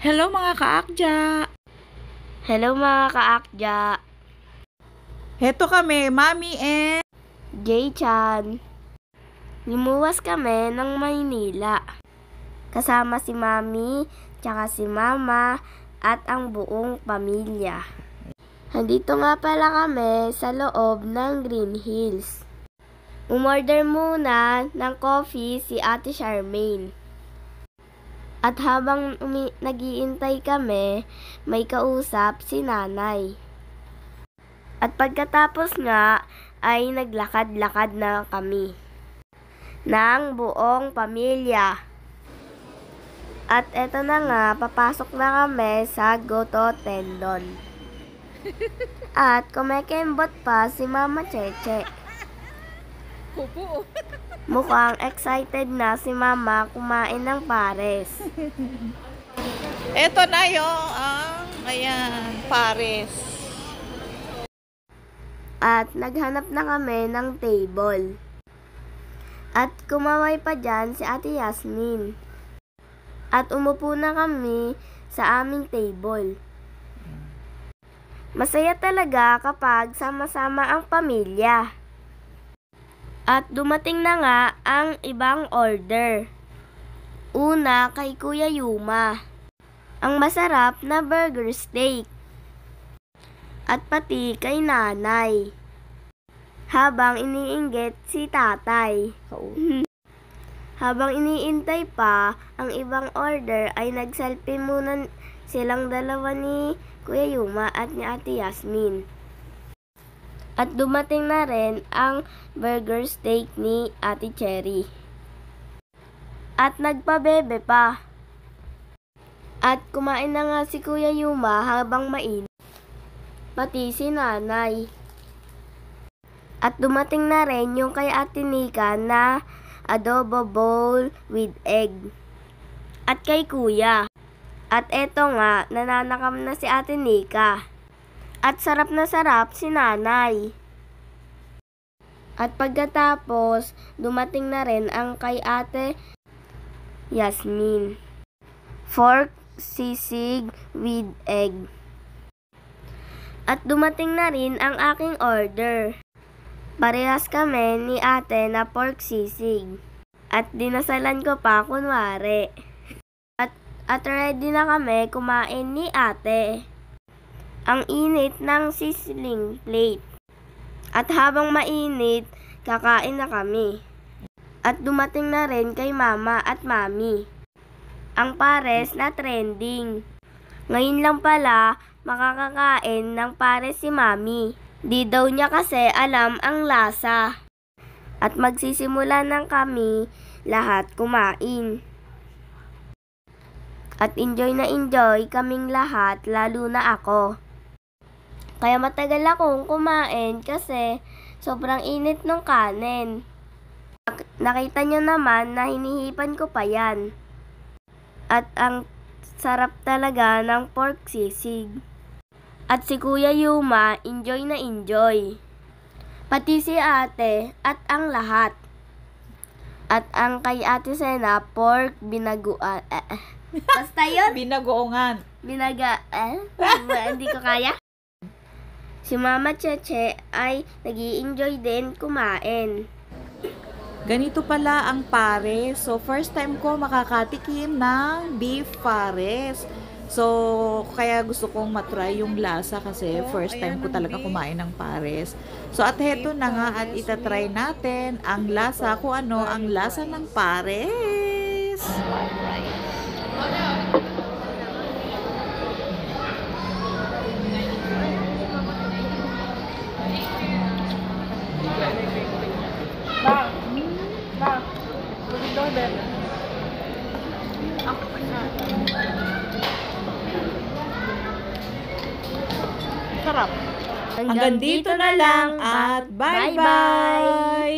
Hello mga kaakja! Hello mga kaakja! Heto kami, Mami and Jay-chan. Lumuwas kami ng Maynila. Kasama si Mami, tsaka si Mama, at ang buong pamilya. Nandito nga pala kami sa loob ng Green Hills. Umorder muna ng coffee si Ate Charmaine. At habang nag-iintay kami, may kausap si Nanay. At pagkatapos nga, ay naglakad-lakad na kami ng buong pamilya. At eto na nga, papasok na kami sa Goto Tendon. At kumekembot pa si Mama Cheche. Mukhang excited na si Mama kumain ng pares. eto na yung pares. At naghanap na kami ng table. At kumaway pa dyan si Ate Yasmin. At umupo na kami sa aming table. Masaya talaga kapag sama-sama ang pamilya. At dumating na nga ang ibang order. Una kay Kuya Yuma, ang masarap na burger steak. At pati kay Nanay, habang iniinggit si Tatay. Habang iniintay pa ang ibang order ay nag-selfie muna silang dalawa ni Kuya Yuma at ni Ate Yasmin. At dumating na rin ang burger steak ni Ate Cherry. At nagpabebe pa. At kumain na nga si Kuya Yuma habang mainit. Pati si Nanay. At dumating na rin yung kay Ate Nika na adobo bowl with egg. At kay Kuya. At eto nga, nananakam na si Ate Nika. At sarap na sarap si Nanay. At pagkatapos, dumating na rin ang kay Ate Yasmin. Pork sisig with egg. At dumating na rin ang aking order. Parehas kami ni ate na pork sisig. At dinasalan ko pa kunwari. At ready na kami kumain ni ate. Ang init ng sizzling plate. At habang mainit, kakain na kami. At dumating na rin kay Mama at Mami ang pares na trending. Ngayon lang pala makakakain ng pares si Mami. Di daw niya kasi alam ang lasa. At magsisimula ng kami lahat kumain. At enjoy na enjoy kaming lahat, lalo na ako. Kaya matagal akong kumain kasi sobrang init ng kanin. Nakita nyo naman na hinihipan ko pa yan. At ang sarap talaga ng pork sisig. At si Kuya Yuma, enjoy na enjoy. Pati si ate at ang lahat. At ang kay Ate Sena, pork binaguan. Basta yun. Binagoongan. Hindi ko kaya. Si Mama Cheche ay nag-i-enjoy din kumain. Ganito pala ang pares. So, first time ko makakatikim ng beef pares. So, kaya gusto kong matry yung lasa kasi first time ko talaga kumain ng pares. So, at heto na nga at itatry natin ang lasa, kung ano ang lasa ng pares. Sarap. Hanggang dito na lang at bye-bye!